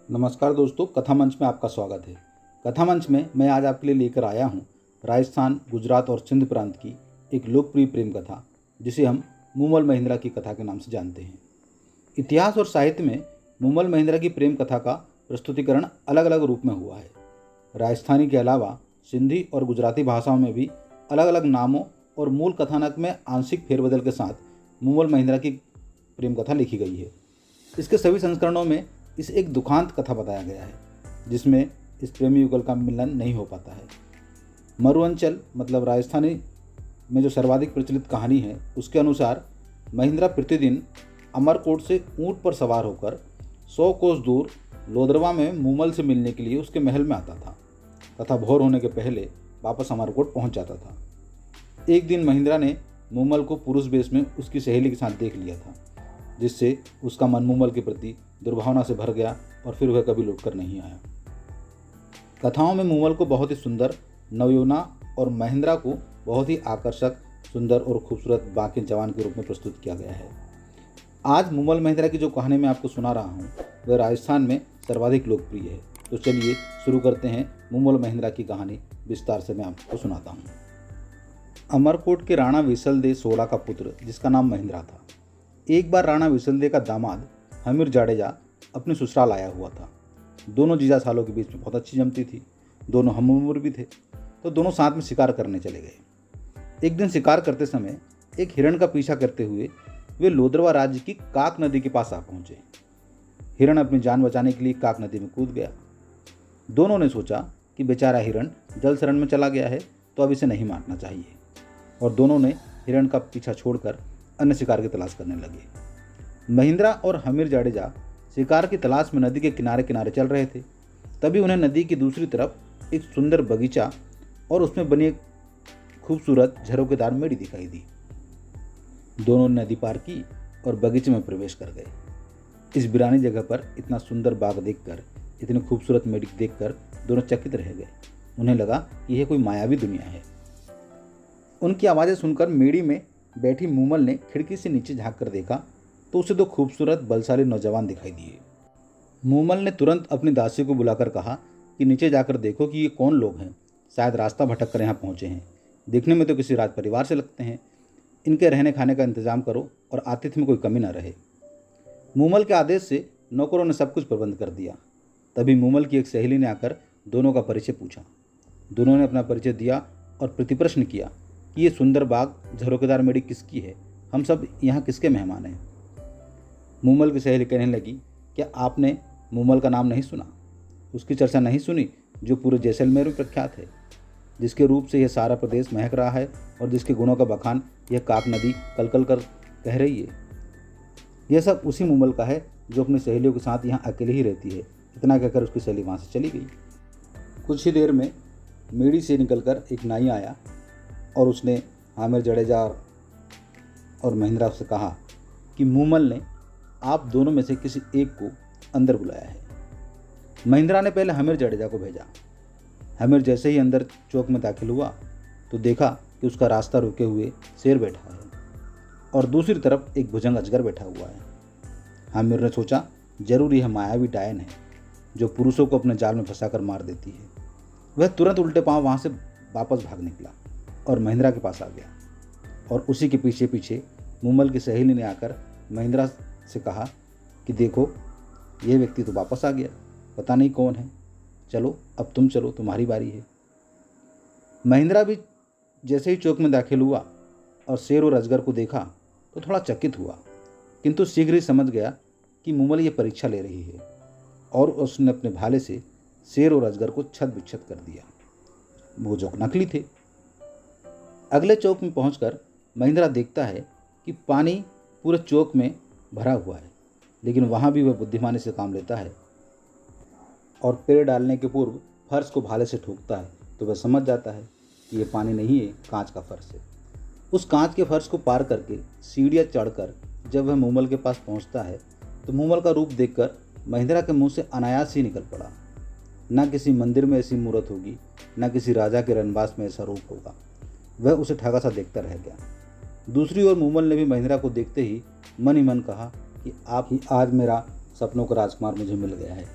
नमस्कार दोस्तों, कथा मंच में आपका स्वागत है। कथा मंच में मैं आज आपके लिए लेकर आया हूँ राजस्थान, गुजरात और सिंध प्रांत की एक लोकप्रिय प्रेम कथा, जिसे हम मूमल महेंद्रा की कथा के नाम से जानते हैं। इतिहास और साहित्य में मूमल महेंद्रा की प्रेम कथा का प्रस्तुतिकरण अलग अलग रूप में हुआ है। राजस्थानी के अलावा सिंधी और गुजराती भाषाओं में भी अलग अलग नामों और मूल कथानक में आंशिक फेरबदल के साथ मूमल महेंद्रा की प्रेम कथा लिखी गई है। इसके सभी संस्करणों में इसे एक दुखांत कथा बताया गया है, जिसमें इस प्रेमी युगल का मिलन नहीं हो पाता है। मरुअंचल मतलब राजस्थानी में जो सर्वाधिक प्रचलित कहानी है, उसके अनुसार महेंद्रा प्रतिदिन अमरकोट से ऊंट पर सवार होकर 100 कोस दूर लोदरवा में मूमल से मिलने के लिए उसके महल में आता था तथा भोर होने के पहले वापस अमरकोट पहुंच जाता था। एक दिन महेंद्रा ने मूमल को पुरुष वेश में उसकी सहेली के साथ देख लिया था, जिससे उसका मन मूमल के प्रति दुर्भावना से भर गया और फिर वह कभी लौटकर नहीं आया। कथाओं में मूमल को बहुत ही सुंदर, नवयौवना और महेंद्रा को बहुत ही आकर्षक, सुंदर और खूबसूरत बाकी जवान के रूप में प्रस्तुत किया गया है। आज मूमल महेंद्रा की जो कहानी मैं आपको सुना रहा हूँ, वह राजस्थान में सर्वाधिक लोकप्रिय है। तो चलिए शुरू करते हैं मूमल महेंद्रा की कहानी। विस्तार से मैं आपको सुनाता हूँ। अमरकोट के राणा विसलदेव सोला का पुत्र, जिसका नाम महेंद्रा था, एक बार राणा विसलदेव का दामाद हमीर जाडेजा अपने ससुराल आया हुआ था। दोनों जीजा सालों के बीच में बहुत अच्छी जमती थी। दोनों हम उम्र भी थे, तो दोनों साथ में शिकार करने चले गए। एक दिन शिकार करते समय एक हिरण का पीछा करते हुए वे लोदरवा राज्य की काक नदी के पास आ पहुंचे। हिरण अपनी जान बचाने के लिए काक नदी में कूद गया। दोनों ने सोचा कि बेचारा हिरण जल शरण में चला गया है, तो अब इसे नहीं मारना चाहिए, और दोनों ने हिरण का पीछा छोड़कर अन्य शिकार की तलाश करने लगे। महेंद्रा और हमीर जाडेजा शिकार की तलाश में नदी के किनारे किनारे चल रहे थे। तभी उन्हें नदी की दूसरी तरफ एक सुंदर बगीचा और उसमें बनी एक खूबसूरत झरोकेदार मेड़ी दिखाई दी। दोनों ने नदी पार की और बगीचे में प्रवेश कर गए। इस वीरानी जगह पर इतना सुंदर बाग देखकर, इतनी खूबसूरत मेड़ी देखकर दोनों चकित रह गए। उन्हें लगा कि यह कोई मायावी दुनिया है। उनकी आवाज़ें सुनकर मेड़ी में बैठी मूमल ने खिड़की से नीचे झांक कर देखा, तो उसे दो खूबसूरत बलशाली नौजवान दिखाई दिए। मूमल ने तुरंत अपनी दासी को बुलाकर कहा कि नीचे जाकर देखो कि ये कौन लोग हैं। शायद रास्ता भटक कर यहाँ पहुँचे हैं। देखने में तो किसी राज परिवार से लगते हैं। इनके रहने खाने का इंतजाम करो और आतिथ्य में कोई कमी न रहे। मूमल के आदेश से नौकरों ने सब कुछ प्रबंध कर दिया। तभी मूमल की एक सहेली ने आकर दोनों का परिचय पूछा। दोनों ने अपना परिचय दिया और प्रतिप्रश्न किया कि ये सुंदर बाग, झरोकेदार मेड़ी किसकी है? हम सब यहाँ किसके मेहमान हैं? मूमल की सहेली कहने लगी, क्या आपने मूमल का नाम नहीं सुना? उसकी चर्चा नहीं सुनी, जो पूरे जैसलमेर में प्रख्यात है, जिसके रूप से यह सारा प्रदेश महक रहा है और जिसके गुणों का बखान यह काक नदी कलकल कर कह रही है। यह सब उसी मूमल का है जो अपनी सहेलियों के साथ यहाँ अकेले ही रहती है। इतना कहकर उसकी सहेली वहाँ से चली गई। कुछ ही देर में मेड़ी से निकलकर एक नाई आया और उसने हमीर जाडेजा और महेंद्रा से कहा कि मूमल ने आप दोनों में से किसी एक को अंदर बुलाया है। महेंद्रा ने पहले हमीर जाडेजा को भेजा। हमीर जैसे ही अंदर चौक में दाखिल हुआ तो देखा कि उसका रास्ता रुके हुए शेर बैठा है और दूसरी तरफ एक भुजंग अजगर बैठा हुआ है। हमीर ने सोचा, जरूर यह मायावी डायन है जो पुरुषों को अपने जाल में फंसाकर मार देती है। वह तुरंत उल्टे पांव वहाँ से वापस भाग निकला और महेंद्रा के पास आ गया, और उसी के पीछे पीछे मूमल की सहेली ने आकर महेंद्रा से कहा कि देखो, यह व्यक्ति तो वापस आ गया, पता नहीं कौन है। चलो, अब तुम चलो, तुम्हारी बारी है। महेंद्रा भी जैसे ही चौक में दाखिल हुआ और शेर और अजगर को देखा तो थोड़ा चकित हुआ, किंतु शीघ्र ही समझ गया कि मूमल ये परीक्षा ले रही है, और उसने अपने भाले से शेर और अजगर को छत विक्षत कर दिया। वो जो नकली थे। अगले चौक में पहुंचकर महेंद्रा देखता है कि पानी पूरे चौक में भरा हुआ है, लेकिन वहाँ भी वह बुद्धिमानी से काम लेता है और पैर डालने के पूर्व फर्श को भाले से ठोकता है। तो वह समझ जाता है कि यह पानी नहीं है, कांच का फर्श है। उस कांच के फर्श को पार करके सीढ़ियाँ चढ़कर जब वह मूमल के पास पहुँचता है तो मूमल का रूप देखकर महेंद्रा के मुंह से अनायास ही निकल पड़ा, न किसी मंदिर में ऐसी मूर्त होगी, न किसी राजा के रनवास में ऐसा रूप होगा। वह उसे ठगा सा देखता रह गया। दूसरी ओर मूमल ने भी महेंद्रा को देखते ही मन ही मन कहा कि आप ही आज मेरा सपनों का राजकुमार मुझे मिल गया है।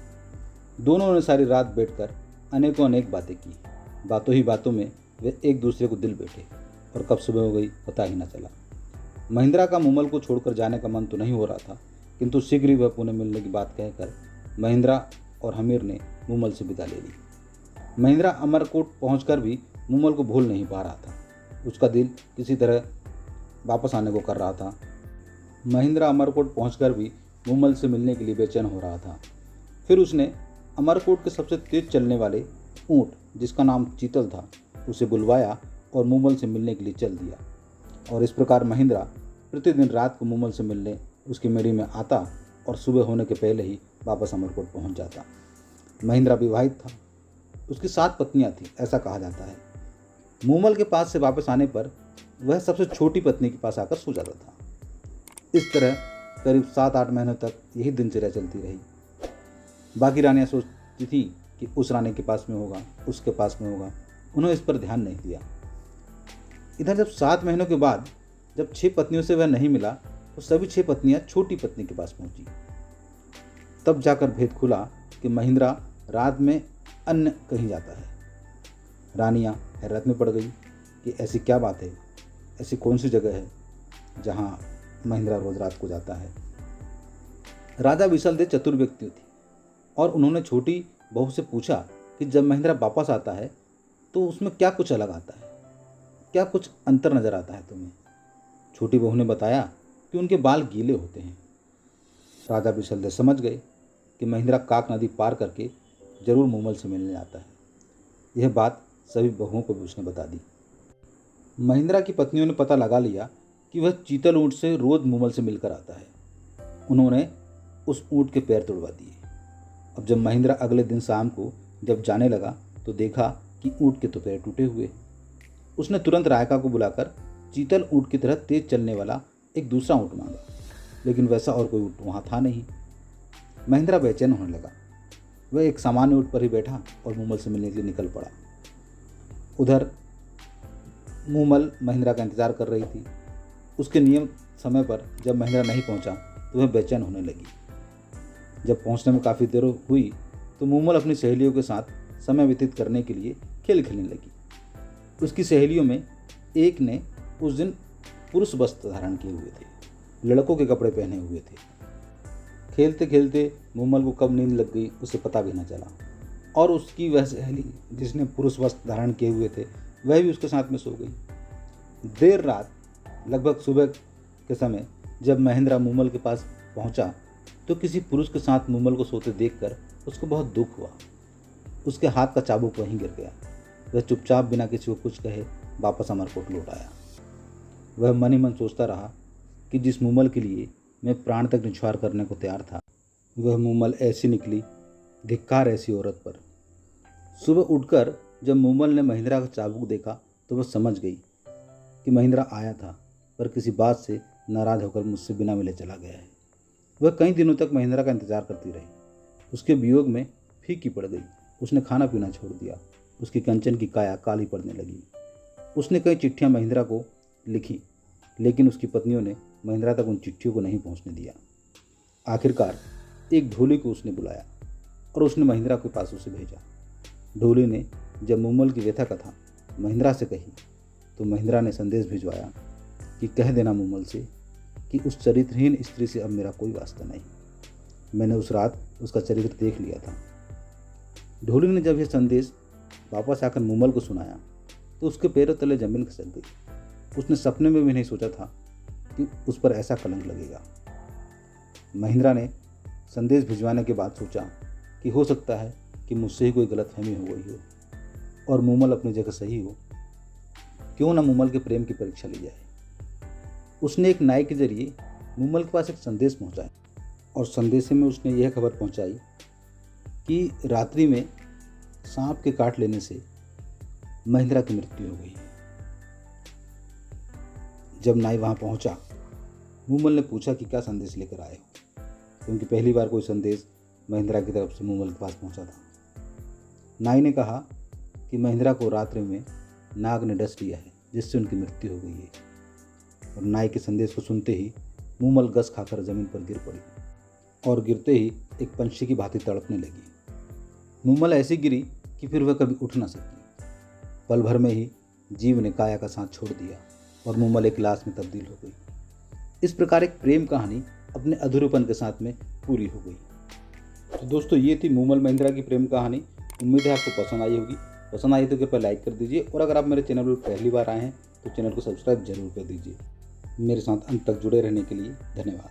दोनों ने सारी रात बैठकर अनेकों अनेक बातें की। बातों ही बातों में वे एक दूसरे को दिल बैठे और कब सुबह हो गई पता ही न चला। महिंद्रा का मूमल को छोड़कर जाने का मन तो नहीं हो रहा था, किंतु शीघ्र ही वह पुणे मिलने की बात कहकर महिंद्रा और हमीर ने मूमल से विदा ले ली। महिंद्रा अमरकोट पहुंचकर भी मूमल को भूल नहीं पा रहा था। उसका दिल किसी तरह वापस आने को कर रहा था। महिंद्रा अमरकोट पहुंचकर भी मूमल से मिलने के लिए बेचैन हो रहा था। फिर उसने अमरकोट के सबसे तेज चलने वाले ऊँट, जिसका नाम चीतल था, उसे बुलवाया और मूमल से मिलने के लिए चल दिया। और इस प्रकार महिंद्रा प्रतिदिन रात को मूमल से मिलने उसकी मेड़ी में आता और सुबह होने के पहले ही वापस अमरकोट पहुंच जाता। महिंद्रा विवाहित था। उसकी 7 पत्नियां थीं, ऐसा कहा जाता है। मूमल के पास से वापस आने पर वह सबसे छोटी पत्नी के पास आकर सो जाता था। इस तरह करीब 7-8 महीनों तक यही दिनचर्या चलती रही। बाकी रानियां सोचती थीं कि उस रानी के पास में होगा, उसके पास में होगा। उन्होंने इस पर ध्यान नहीं दिया। इधर जब 7 महीनों के बाद जब 6 पत्नियों से वह नहीं मिला तो सभी 6 पत्नियां छोटी पत्नी के पास पहुंची। तब जाकर भेद खुला कि महिंद्रा रात में अन्य कहीं जाता है। रानियां हैरत में पड़ गई कि ऐसी क्या बात है, ऐसी कौन सी जगह है जहां महिंद्रा रोज रात को जाता है। राजा विशलदेव चतुर व्यक्ति थी और उन्होंने छोटी बहू से पूछा कि जब महिंद्रा वापस आता है तो उसमें क्या कुछ अलग आता है, क्या कुछ अंतर नजर आता है तुम्हें। छोटी बहू ने बताया कि उनके बाल गीले होते हैं। राजा विशलदेव समझ गए कि महिंद्रा काक नदी पार करके जरूर मूमल से मिलने आता है। यह बात सभी बहुओं को भी उसने बता दी। महिंद्रा की पत्नियों ने पता लगा लिया कि वह चीतल ऊँट से रोज मूमल से मिलकर आता है। उन्होंने उस ऊँट के पैर तोड़वा दिए। अब जब महिंद्रा अगले दिन शाम को जब जाने लगा तो देखा कि ऊँट के तो पैर टूटे हुए। उसने तुरंत रायका को बुलाकर चीतल ऊँट की तरह तेज चलने वाला एक दूसरा ऊँट मांगा, लेकिन वैसा और कोई ऊँट वहाँ था नहीं। महिंद्रा बेचैन होने लगा। वह एक सामान्य ऊँट पर ही बैठा और मूमल से मिलने के लिए निकल पड़ा। उधर मूमल महिंद्रा का इंतजार कर रही थी। उसके नियम समय पर जब महिंद्रा नहीं पहुंचा तो वह बेचैन होने लगी। जब पहुंचने में काफ़ी देर हुई तो मूमल अपनी सहेलियों के साथ समय व्यतीत करने के लिए खेल खेलने लगी। उसकी सहेलियों में एक ने उस दिन पुरुष वस्त्र धारण किए हुए थे, लड़कों के कपड़े पहने हुए थे। खेलते खेलते मूमल को कब नींद लग गई उसे पता भी न चला और उसकी वह सहेली जिसने पुरुष वस्त्र धारण किए हुए थे वह भी उसके साथ में सो गई। देर रात लगभग सुबह के समय जब महिंद्रा मूमल के पास पहुंचा तो किसी पुरुष के साथ मूमल को सोते देखकर उसको बहुत दुख हुआ। उसके हाथ का चाबुक वहीं गिर गया। वह चुपचाप बिना किसी को कुछ कहे वापस अमरकोट लौट आया। वह मन ही मन सोचता रहा कि जिस मूमल के लिए मैं प्राण तक निछावर करने को तैयार था वह मूमल ऐसी निकली, धिक्कार ऐसी औरत पर। सुबह उठकर जब मूमल ने महिंद्रा का चाबुक देखा तो वह समझ गई कि महिंद्रा आया था पर किसी बात से नाराज होकर मुझसे बिना मिले चला गया है। वह कई दिनों तक महिंद्रा का इंतजार करती रही। उसके वियोग में फीकी पड़ गई। उसने खाना पीना छोड़ दिया। उसकी कंचन की काया काली पड़ने लगी। उसने कई चिट्ठियां महिंद्रा को लिखी, लेकिन उसकी पत्नियों ने महिंद्रा तक उन चिट्ठियों को नहीं पहुंचने दिया। आखिरकार एक ढोली को उसने बुलाया और उसने महिंद्रा के पास उसे भेजा। ढोली ने जब मूमल की व्यथा कथा महिंद्रा से कही तो महिंद्रा ने संदेश भिजवाया कि कह देना मूमल से कि उस चरित्रहीन स्त्री से अब मेरा कोई वास्ता नहीं। मैंने उस रात उसका चरित्र देख लिया था। ढोली ने जब यह संदेश वापस आकर मूमल को सुनाया तो उसके पैरों तले जमीन खिसक गई। उसने सपने में भी नहीं सोचा था कि उस पर ऐसा कलंक लगेगा। महिंद्रा ने संदेश भिजवाने के बाद सोचा कि हो सकता है कि मुझसे ही कोई गलतफहमी हो गई हो और मूमल अपनी जगह सही हो। क्यों ना मूमल के प्रेम की परीक्षा ली जाए। उसने एक नाई के जरिए मूमल के पास एक संदेश पहुंचाया और संदेश में उसने यह खबर पहुंचाई कि रात्रि में सांप के काट लेने से महिंद्रा की मृत्यु हो गई। जब नाई वहां पहुंचा, मूमल ने पूछा कि क्या संदेश लेकर आए हो, क्योंकि पहली बार कोई संदेश महिंद्रा की तरफ से मूमल के पास पहुंचा था। नाई ने कहा कि महिंद्रा को रात्रि में नाग ने डस लिया है, जिससे उनकी मृत्यु हो गई है। और नाई के संदेश को सुनते ही मूमल गस खाकर जमीन पर गिर पड़ी और गिरते ही एक पंछी की भांति तड़पने लगी। मूमल ऐसी गिरी कि फिर वह कभी उठ न सकी। पल भर में ही जीव ने काया का साथ छोड़ दिया और मूमल एक लाश में तब्दील हो गई। इस प्रकार एक प्रेम कहानी अपने अधूरेपन के साथ में पूरी हो गई। तो दोस्तों, ये थी मूमल महेंद्रा की प्रेम कहानी। उम्मीद है आपको पसंद आई होगी। पसंद आई तो कृपया लाइक कर दीजिए और अगर आप मेरे चैनल पर पहली बार आए हैं तो चैनल को सब्सक्राइब जरूर कर दीजिए। मेरे साथ अंत तक जुड़े रहने के लिए धन्यवाद।